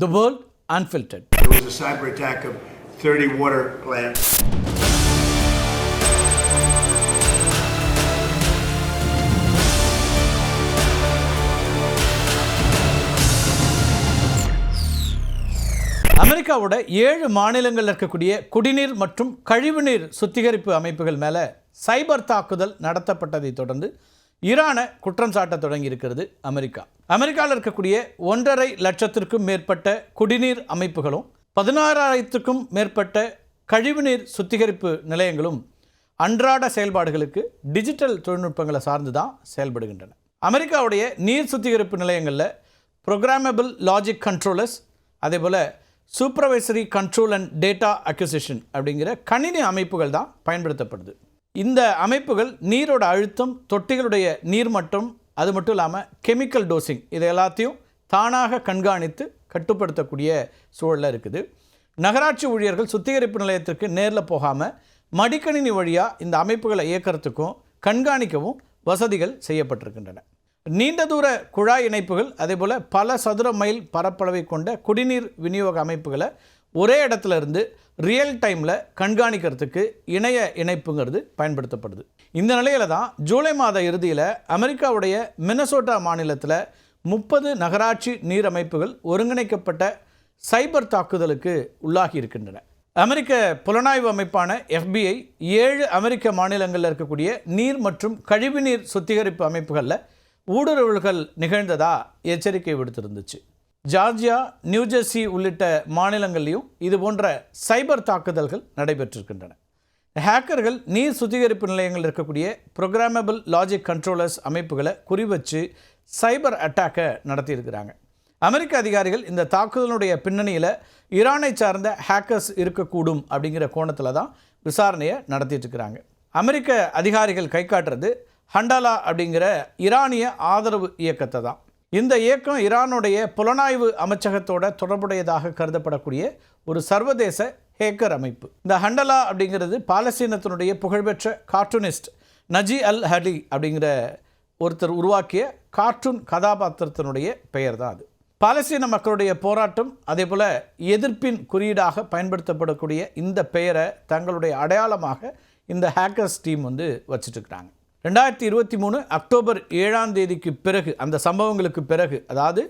The World Unfiltered. There was a cyber attack of 30 water plants. அமெரிக்காவோட 7 மாநிலங்களில் இருக்கக்கூடிய குடிநீர் மற்றும் கழிவுநீர் சுத்திகரிப்பு அமைப்புகள் மேலே சைபர் தாக்குதல் நடத்தப்பட்டதை தொடர்ந்து ஈரானை குற்றம் சாட்ட தொடங்கி இருக்கிறது அமெரிக்கா. அமெரிக்காவில் இருக்கக்கூடிய 1.5 லட்சத்திற்கும் மேற்பட்ட குடிநீர் அமைப்புகளும் 16,000க்கும் மேற்பட்ட கழிவுநீர் சுத்திகரிப்பு நிலையங்களும் அன்றாட செயல்பாடுகளுக்கு டிஜிட்டல் தொழில்நுட்பங்களை சார்ந்து தான் செயல்படுகின்றன. அமெரிக்காவுடைய நீர் சுத்திகரிப்பு நிலையங்களில் ப்ரோக்ராமபிள் லாஜிக் கண்ட்ரோலர்ஸ், அதே போல் supervisory control and data acquisition அப்படிங்கிற கணினி அமைப்புகள் தான் பயன்படுத்தப்படுது. இந்த அமைப்புகள் நீரோட அழுத்தம், தொட்டிகளுடைய நீர் மட்டம், அது மட்டும் இல்லாமல் கெமிக்கல் டோசிங், இதை எல்லாத்தையும் தானாக கண்காணித்து கட்டுப்படுத்தக்கூடிய சூழலில் இருக்குது. நகராட்சி ஊழியர்கள் சுத்திகரிப்பு நிலையத்திற்கு நேரில் போகாமல் மடிக்கணினி வழியாக இந்த அமைப்புகளை இயக்கிறதுக்கும் கண்காணிக்கவும் வசதிகள் செய்யப்பட்டிருக்கின்றன. நீண்ட தூர குழாய் இணைப்புகள், அதேபோல் பல சதுர மைல் பரப்பளவை கொண்ட குடிநீர் விநியோக அமைப்புகளை ஒரே இடத்துல இருந்து ரியல் டைமில் கண்காணிக்கிறதுக்கு இணைய இணைப்புங்கிறது பயன்படுத்தப்படுது. இந்த நிலையில் தான் ஜூலை மாத இறுதியில் அமெரிக்காவுடைய மினசோட்டா மாநிலத்தில் 30 நகராட்சி நீர் அமைப்புகள் ஒருங்கிணைக்கப்பட்ட சைபர் தாக்குதலுக்கு உள்ளாகி இருக்கின்றன. அமெரிக்க புலனாய்வு அமைப்பான FBI 7 அமெரிக்க மாநிலங்களில் இருக்கக்கூடிய நீர் மற்றும் கழிவுநீர் சுத்திகரிப்பு அமைப்புகளில் ஊடுருவல்கள் நிகழ்ந்ததா எச்சரிக்கை விடுத்திருந்துச்சு. ஜார்ஜியா, நியூஜெர்சி உள்ளிட்ட மாநிலங்கள்லையும் இது போன்ற சைபர் தாக்குதல்கள் நடைபெற்றிருக்கின்றன. ஹேக்கர்கள் நீர் சுத்திகரிப்பு நிலையங்களில் இருக்கக்கூடிய ப்ரோக்ராமபிள் லாஜிக் கண்ட்ரோலர்ஸ் அமைப்புகளை குறிவச்சு சைபர் அட்டாக்கை நடத்தியிருக்கிறாங்க. அமெரிக்க அதிகாரிகள் இந்த தாக்குதலுடைய பின்னணியில் ஈரானை சார்ந்த ஹேக்கர்ஸ் இருக்கக்கூடும் அப்படிங்கிற கோணத்தில் தான் விசாரணையை நடத்திட்டு இருக்கிறாங்க. அமெரிக்க அதிகாரிகள் கை காட்டுறது ஹண்டாலா அப்படிங்கிற ஈரானிய ஆதரவு இயக்கத்தை தான். இந்த இயக்கம் ஈரானுடைய புலனாய்வு அமைச்சகத்தோட தொடர்புடையதாக கருதப்படக்கூடிய ஒரு சர்வதேச ஹேக்கர் அமைப்பு. இந்த ஹண்டலா அப்படிங்கிறது பாலஸ்தீனத்தினுடைய புகழ்பெற்ற கார்ட்டூனிஸ்ட் நஜி அல் ஹலி அப்படிங்கிற ஒருத்தர் உருவாக்கிய கார்ட்டூன் கதாபாத்திரத்தினுடைய பெயர் தான் அது. பாலஸ்தீன மக்களுடைய போராட்டம், அதே போல் எதிர்ப்பின் குறியீடாக பயன்படுத்தப்படக்கூடிய இந்த பெயரை தங்களுடைய அடையாளமாக இந்த ஹேக்கர்ஸ் டீம் வச்சுட்டுருக்குறாங்க. 2023 அக்டோபர் 7 பிறகு, அந்த சம்பவங்களுக்கு பிறகு, அதாவது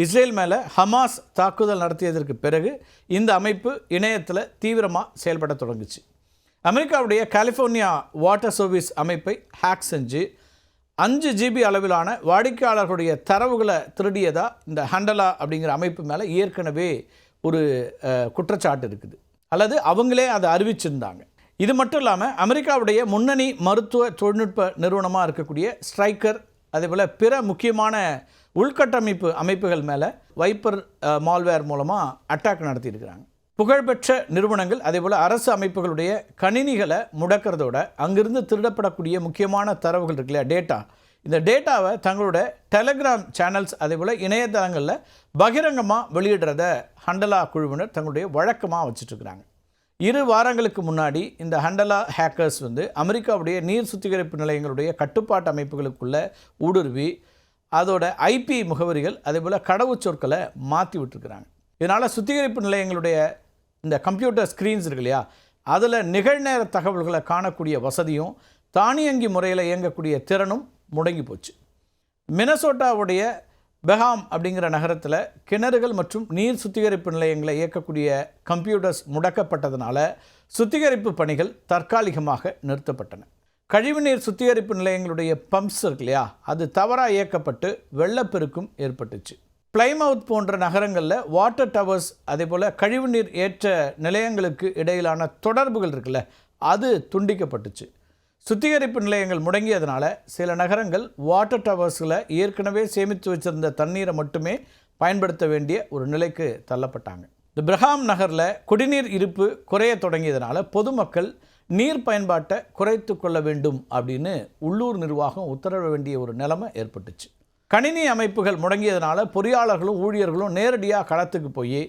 இஸ்ரேல் மேலே ஹமாஸ் தாக்குதல் நடத்தியதற்கு பிறகு இந்த அமைப்பு இணையத்தில் தீவிரமாக செயல்பட தொடங்குச்சு. அமெரிக்காவுடைய கலிஃபோர்னியா வாட்டர் சர்வீஸ் அமைப்பை ஹேக் செஞ்சு 5 GB அளவிலான வாடிக்கையாளர்களுடைய தரவுகளை திருடியதாக இந்த ஹண்டலா அப்படிங்கிற அமைப்பு மேலே ஏற்கனவே ஒரு குற்றச்சாட்டு இருக்குது, அல்லது அவங்களே அதை அறிவிச்சிருந்தாங்க. இது மட்டும் இல்லாமல் அமெரிக்காவுடைய முன்னணி மருத்துவ தொழில்நுட்ப நிறுவனமாக இருக்கக்கூடிய ஸ்ட்ரைக்கர், அதேபோல் பிற முக்கியமான உள்கட்டமைப்பு அமைப்புகள் மேலே வைப்பர் மால்வேர் மூலமாக அட்டாக் நடத்தியிருக்கிறாங்க. புகழ்பெற்ற நிறுவனங்கள், அதேபோல் அரசு அமைப்புகளுடைய கணினிகளை முடக்கிறதோட அங்கிருந்து திருடப்படக்கூடிய முக்கியமான தரவுகள் இருக்குல்லையா, டேட்டா, இந்த டேட்டாவை தங்களோட டெலிகிராம் சேனல்ஸ், அதேபோல் இணையதளங்களில் பகிரங்கமாக வெளியிடுறத ஹண்டலா குழுவினர் தங்களுடைய வழக்கமாக வச்சுட்ருக்குறாங்க. 2 வாரங்களுக்கு முன்னாடி இந்த ஹண்டலா ஹேக்கர்ஸ் அமெரிக்காவுடைய நீர் சுத்திகரிப்பு நிலையங்களுடைய கட்டுப்பாட்டு அமைப்புகளுக்குள்ள ஊடுருவி அதோட IP முகவரிகள், அதேபோல் கடவுச்சொற்களை மாற்றி விட்டுருக்குறாங்க. இதனால் சுத்திகரிப்பு நிலையங்களுடைய இந்த கம்ப்யூட்டர் ஸ்க்ரீன்ஸ் இருக்கு இல்லையா, அதில் நிகழ்நேர தகவல்களை காணக்கூடிய வசதியும் தானியங்கி முறையில் இயங்கக்கூடிய திறனும் முடங்கி போச்சு. மினசோட்டாவுடைய பெஹாம் அப்படிங்கிற நகரத்தில் கிணறுகள் மற்றும் நீர் சுத்திகரிப்பு நிலையங்களை இயக்கக்கூடிய கம்ப்யூட்டர்ஸ் முடக்கப்பட்டதுனால சுத்திகரிப்பு பணிகள் தற்காலிகமாக நிறுத்தப்பட்டன. கழிவுநீர் சுத்திகரிப்பு நிலையங்களுடைய பம்ப்ஸ் இருக்கு இல்லையா, அது தவறாக இயக்கப்பட்டு வெள்ளப்பெருக்கும் ஏற்பட்டுச்சு. பிளைமவுத் போன்ற நகரங்களில் வாட்டர் டவர்ஸ், அதே போல் கழிவுநீர் ஏற்ற நிலையங்களுக்கு இடையிலான தொடர்புகள் இருக்குல்ல, அது துண்டிக்கப்பட்டுச்சு. சுத்திகரிப்பு நிலையங்கள் முடங்கியதுனால சில நகரங்கள் வாட்டர் டவர்ஸில் ஏற்கனவே சேமித்து வச்சிருந்த தண்ணீரை மட்டுமே பயன்படுத்த வேண்டிய ஒரு நிலைக்கு தள்ளப்பட்டாங்க. இந்த பிரஹாம் நகரில் குடிநீர் இருப்பு குறைய தொடங்கியதுனால பொதுமக்கள் நீர் பயன்பாட்டை குறைத்து கொள்ள வேண்டும் அப்படின்னு உள்ளூர் நிர்வாகம் உத்தரவிட வேண்டிய ஒரு நிலைமை ஏற்பட்டுச்சு. கணினி அமைப்புகள் முடங்கியதுனால பொறியாளர்களும் ஊழியர்களும் நேரடியாக களத்துக்கு போய்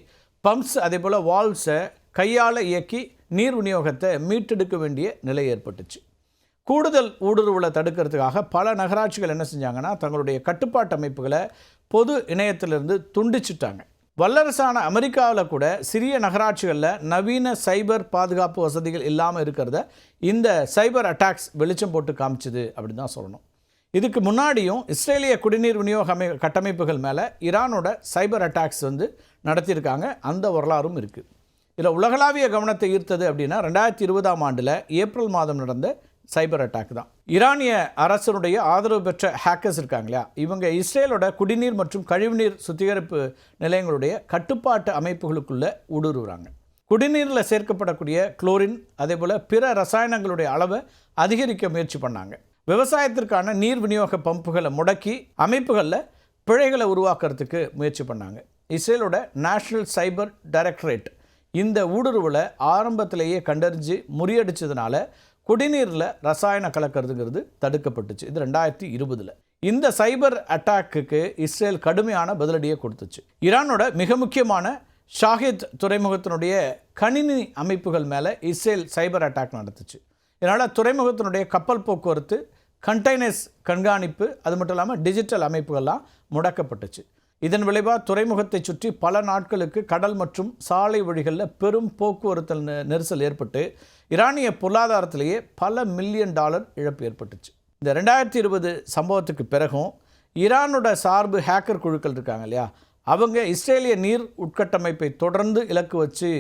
பம்ப்ஸ், அதே போல் வால்வ்ஸை கையால் இயக்கி நீர் விநியோகத்தை மீட்டெடுக்க வேண்டிய நிலை ஏற்பட்டுச்சு. கூடுதல் ஊடுருவலை தடுக்கிறதுக்காக பல நகராட்சிகள் என்ன செஞ்சாங்கன்னா தங்களுடைய கட்டுப்பாட்டு அமைப்புகளை பொது இணையத்திலிருந்து துண்டிச்சிட்டாங்க. வல்லரசான அமெரிக்காவில் கூட சிறிய நகராட்சிகளில் நவீன சைபர் பாதுகாப்பு வசதிகள் இல்லாமல் இருக்கிறத இந்த சைபர் அட்டாக்ஸ் வெளிச்சம் போட்டு காமிச்சுது அப்படின்னு தான் சொல்லணும். இதுக்கு முன்னாடியும் இஸ்ரேலிய குடிநீர் விநியோக கட்டமைப்புகள் மேலே ஈரானோட சைபர் அட்டாக்ஸ் நடத்தியிருக்காங்க. அந்த வரலாறும் இருக்குது. இதில் உலகளாவிய கவனத்தை ஈர்த்தது அப்படின்னா 2020ஆம் ஆண்டில் ஏப்ரல் மாதம் நடந்த சைபர் அட்டாக் தான். ஈரானிய அரசனுடைய ஆதரவு பெற்ற ஹேக்கர்ஸ் இருக்காங்க இல்லையா, இவங்க இஸ்ரேலோட குடிநீர் மற்றும் கழிவுநீர் சுத்திகரிப்பு நிலையங்களுடைய கட்டுப்பாட்டு அமைப்புகளுக்குள்ளே ஊடுருவுறாங்க. குடிநீரில் சேர்க்கப்படக்கூடிய குளோரின் அதே போல் பிற ரசாயனங்களுடைய அளவை அதிகரிக்க முயற்சி பண்ணாங்க. விவசாயத்திற்கான நீர் விநியோக பம்புகளை முடக்கி அமைப்புகளில் பிழைகளை உருவாக்குறதுக்கு முயற்சி பண்ணாங்க. இஸ்ரேலோட நேஷனல் சைபர் டைரக்டரேட் இந்த ஊடுருவலை ஆரம்பத்திலேயே கண்டறிஞ்சு முறியடிச்சதுனால குடிநீரில் ரசாயன கலக்கிறதுங்கிறது தடுக்கப்பட்டுச்சு. இது 2020. இந்த சைபர் அட்டாக்குக்கு இஸ்ரேல் கடுமையான பதிலடியை கொடுத்துச்சு. ஈரானோட மிக முக்கியமான ஷாஹித் துறைமுகத்தினுடைய கணினி அமைப்புகள் மேலே இஸ்ரேல் சைபர் அட்டாக் நடத்துச்சு. இதனால் துறைமுகத்தினுடைய கப்பல் போக்குவரத்து, கண்டெய்னர்ஸ் கண்காணிப்பு, அது மட்டும் இல்லாமல் டிஜிட்டல் அமைப்புகள்லாம் முடக்கப்பட்டுச்சு. இதன் விளைவாக துறைமுகத்தை சுற்றி பல நாட்களுக்கு கடல் மற்றும் சாலை வழிகளில் பெரும் போக்குவரத்து நெரிசல் ஏற்பட்டு ஈரானிய பொருளாதாரத்திலேயே பல $1 மில்லியன் இழப்பு ஏற்பட்டுச்சு. இந்த 2020 சம்பவத்துக்கு பிறகும் ஈரானோட சார்பு ஹேக்கர் குழுக்கள் இருக்காங்க இல்லையா, அவங்க இஸ்ரேலிய நீர் உட்கட்டமைப்பை தொடர்ந்து இலக்கு வச்சு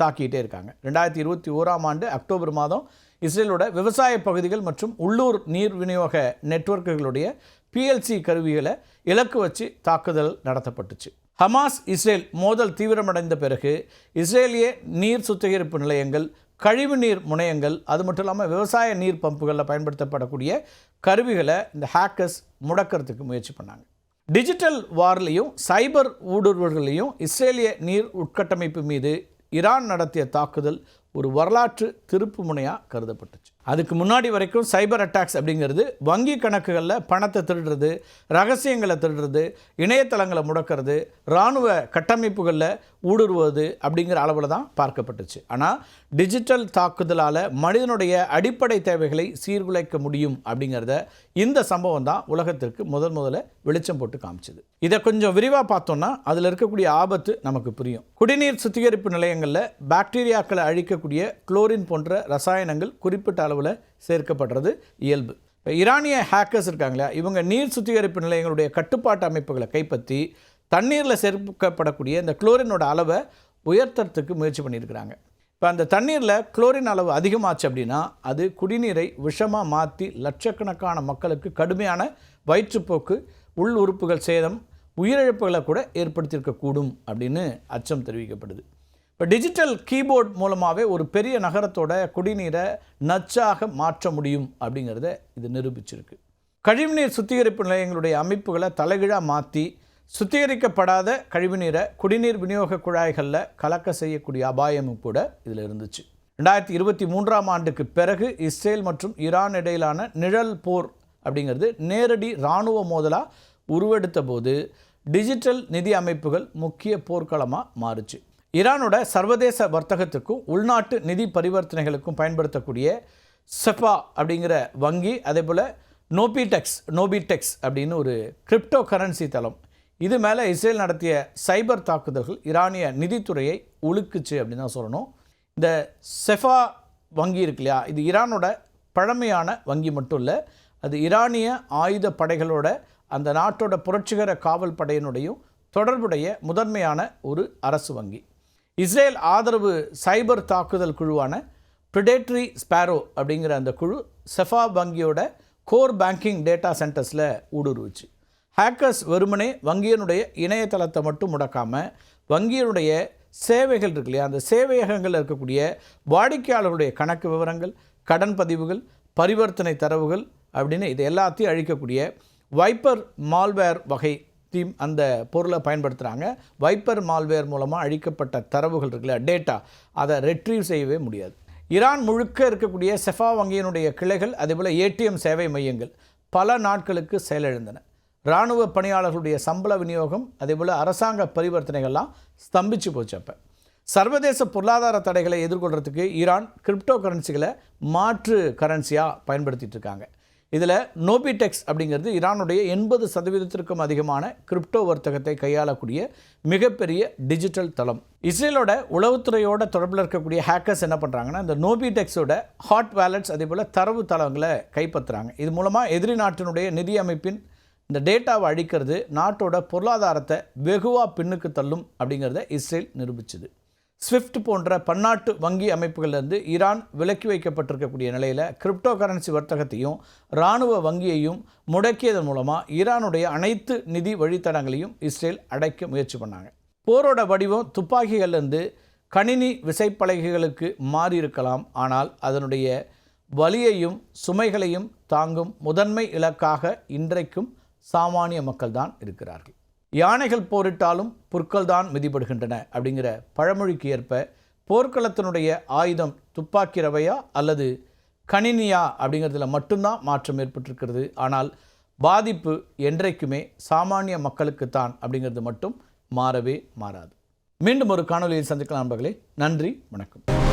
தாக்கிட்டே இருக்காங்க. 2021ஆம் ஆண்டு அக்டோபர் மாதம் இஸ்ரேலோட விவசாய பகுதிகள் மற்றும் உள்ளூர் நீர் விநியோக நெட்வொர்க்குகளுடைய PLC கருவிகளை இலக்கு வச்சு தாக்குதல் நடத்தப்பட்டுச்சு. ஹமாஸ் இஸ்ரேல் மோதல் தீவிரமடைந்த பிறகு இஸ்ரேலிய நீர் சுத்திகரிப்பு நிலையங்கள், கழிவு நீர் முனையங்கள், அது மட்டும் இல்லாமல் விவசாய நீர் பம்புகளில் பயன்படுத்தப்படக்கூடிய கருவிகளை இந்த ஹேக்கர்ஸ் முடக்கிறதுக்கு முயற்சி பண்ணாங்க. டிஜிட்டல் வார்லையும் சைபர் ஊடுருவல்களையும் இஸ்ரேலிய நீர் உட்கட்டமைப்பு மீது ஈரான் நடத்திய தாக்குதல் ஒரு வரலாற்று திருப்பு முனையாக கருதப்பட்டுச்சு. அதுக்கு முன்னாடி வரைக்கும் சைபர் அட்டாக்ஸ் அப்படிங்கிறது வங்கி கணக்குகளில் பணத்தை திருடுறது, ரகசியங்களை திருடுறது, இணையதளங்களை முடக்கிறது, இராணுவ கட்டமைப்புகளில் ஊடுருவது அப்படிங்கிற அளவில் தான் பார்க்கப்பட்டுச்சு. ஆனால் டிஜிட்டல் தாக்குதலால் மனிதனுடைய அடிப்படை தேவைகளை சீர்குலைக்க முடியும் அப்படிங்கிறத இந்த சம்பவம் தான் உலகத்திற்கு முதல்ல வெளிச்சம் போட்டு காமிச்சுது. இதை கொஞ்சம் விரிவாக பார்த்தோம்னா அதில் இருக்கக்கூடிய ஆபத்து நமக்கு புரியும். குடிநீர் சுத்திகரிப்பு நிலையங்களில் பாக்டீரியாக்களை அழிக்கக்கூடிய குளோரின் போன்ற ரசாயனங்கள் குறிப்பிட்ட அளவில் சேர்க்கப்படுறது இயல்பு. இப்போ ஈரானிய ஹேக்கர்ஸ் இருக்காங்களா, இவங்க நீர் சுத்திகரிப்பு நிலையங்களுடைய கட்டுப்பாட்டு அமைப்புகளை கைப்பற்றி தண்ணீரில் சேர்க்கப்படக்கூடிய இந்த குளோரினோட அளவை உயர்த்துறதுக்கு முயற்சி பண்ணியிருக்கிறாங்க. இப்போ அந்த தண்ணீரில் குளோரின் அளவு அதிகமாச்சு அப்படின்னா அது குடிநீரை விஷமாக மாற்றி லட்சக்கணக்கான மக்களுக்கு கடுமையான வயிற்றுப்போக்கு, உள் உறுப்புகள் சேதம், உயிரிழப்புகளை கூட ஏற்படுத்தியிருக்கக்கூடும் அப்படின்னு அச்சம் தெரிவிக்கப்படுது. இப்போ டிஜிட்டல் கீபோர்ட் மூலமாகவே ஒரு பெரிய நகரத்தோட குடிநீரை நச்சாக மாற்ற முடியும் அப்படிங்கிறத இது நிரூபிச்சிருக்கு. கழிவுநீர் சுத்திகரிப்பு நிலையங்களுடைய அமைப்புகளை தலைகீழாக மாற்றி சுத்திகரிக்கப்படாத கழிவுநீரை குடிநீர் விநியோக குழாய்களில் கலக்க செய்யக்கூடிய அபாயமும் கூட இதில் இருந்துச்சு. 2023ஆம் ஆண்டுக்கு பிறகு இஸ்ரேல் மற்றும் ஈரான் இடையிலான நிழல் போர் அப்படிங்கிறது நேரடி இராணுவ மோதலாக உருவெடுத்த போது டிஜிட்டல் நிதி அமைப்புகள் முக்கிய போர்க்களமாக மாறுச்சு. ஈரானோட சர்வதேச வர்த்தகத்துக்கும் உள்நாட்டு நிதி பரிவர்த்தனைகளுக்கும் பயன்படுத்தக்கூடிய செஃபா அப்படிங்கிற வங்கி, அதே போல் நோபிடெக்ஸ் அப்படின்னு ஒரு கிரிப்டோ கரன்சி தளம், இது மேலே இஸ்ரேல் நடத்திய சைபர் தாக்குதல்கள் ஈரானிய நிதித்துறையை உழுக்குச்சு அப்படின்னு தான் சொல்லணும். இந்த செஃபா வங்கி இருக்கு இல்லையா, இது ஈரானோட பழமையான வங்கி மட்டும் இல்லை, அது ஈரானிய ஆயுத படைகளோட அந்த நாட்டோட புரட்சிகர காவல் படையினுடையும் தொடர்புடைய முதன்மையான ஒரு அரசு வங்கி. இஸ்ரேல் ஆதரவு சைபர் தாக்குதல் குழுவான பிரெடேட்டரி ஸ்பேரோ அப்படிங்கிற அந்த குழு செஃபா வங்கியோட கோர் பேங்கிங் டேட்டா சென்டர்ஸில் ஊடுருவுச்சு. ஹேக்கர்ஸ் வெறுமனே வங்கியினுடைய இணையதளத்தை மட்டும் முடக்காமல் வங்கியினுடைய சேவைகள் இருக்கு இல்லையா, அந்த சேவையகங்களில் இருக்கக்கூடிய வாடிக்கையாளர்களுடைய கணக்கு விவரங்கள், கடன் பதிவுகள், பரிவர்த்தனை தரவுகள் அப்படின்னு இது எல்லாத்தையும் அழிக்கக்கூடிய வைப்பர் மால்வேர் வகை தீம் அந்த பொருளை பயன்படுத்துகிறாங்க. வைப்பர் மால்வேர் மூலமாக அழிக்கப்பட்ட தரவுகள் இருக்குல்ல, டேட்டா, அதை ரெட்ரீவ் செய்யவே முடியாது. ஈரான் முழுக்க இருக்கக்கூடிய செஃபா வங்கியினுடைய கிளைகள், அதேபோல் ATM சேவை மையங்கள் பல நாட்களுக்கு செயலிழந்தன. இராணுவ பணியாளர்களுடைய சம்பள விநியோகம், அதேபோல் அரசாங்க பரிவர்த்தனைகள்லாம் ஸ்தம்பிச்சு போச்சு. அப்போ சர்வதேச பொருளாதார தடைகளை எதிர்கொள்கிறதுக்கு ஈரான் கிரிப்டோ கரன்சிகளை மாற்று கரன்சியாக பயன்படுத்திகிட்டு இருக்காங்க. இதில் நோபிடெக்ஸ் அப்படிங்கிறது ஈரானுடைய 80% அதிகமான கிரிப்டோ வர்த்தகத்தை கையாளக்கூடிய மிகப்பெரிய டிஜிட்டல் தளம். இஸ்ரேலோட உளவுத்துறையோட தொடர்பில் இருக்கக்கூடிய ஹேக்கர்ஸ் என்ன பண்ணுறாங்கன்னா, இந்த நோபிடெக்ஸோட ஹாட் வேலட்ஸ் அதே போல் தரவு தளங்களை கைப்பற்றுறாங்க. இது மூலமாக எதிரி நாட்டினுடைய நிதி அமைப்பின் இந்த டேட்டாவை அழிக்கிறது நாட்டோட பொருளாதாரத்தை வெகுவாக பின்னுக்கு தள்ளும் அப்படிங்கிறத இஸ்ரேல் நிரூபிச்சுது. ஸ்விஃப்ட் போன்ற பன்னாட்டு வங்கி அமைப்புகளிலிருந்து ஈரான் விலக்கி வைக்கப்பட்டிருக்கக்கூடிய நிலையில் கிரிப்டோ கரன்சி வர்த்தகத்தையும் இராணுவ வங்கியையும் முடக்கியதன் மூலமாக ஈரானுடைய அனைத்து நிதி வழித்தடங்களையும் இஸ்ரேல் அடைக்க முயற்சி பண்ணாங்க. போரோட வடிவம் துப்பாக்கிகள்லேருந்து கணினி விசைப்பலகைகளுக்கு மாறி இருக்கலாம். ஆனால் அதனுடைய வலியையும் சுமைகளையும் தாங்கும் முதன்மை இலக்காக இன்றைக்கும் சாமானிய மக்கள் தான் இருக்கிறார்கள். யானைகள் போரிட்டாலும் புற்கள் தான் மிதிபடுகின்றன அப்படிங்கிற பழமொழிக்கு ஏற்ப போர்க்களத்தினுடைய ஆயுதம் துப்பாக்கி ரவையா அல்லது கணினியா அப்படிங்கிறதுல மட்டும்தான் மாற்றம் ஏற்பட்டிருக்கிறது. ஆனால் பாதிப்பு என்றைக்குமே சாமானிய மக்களுக்குத்தான் அப்படிங்கிறது மட்டும் மாறவே மாறாது. மீண்டும் ஒரு காணொலியில் சந்திக்கலாம் நண்பர்களே. நன்றி, வணக்கம்.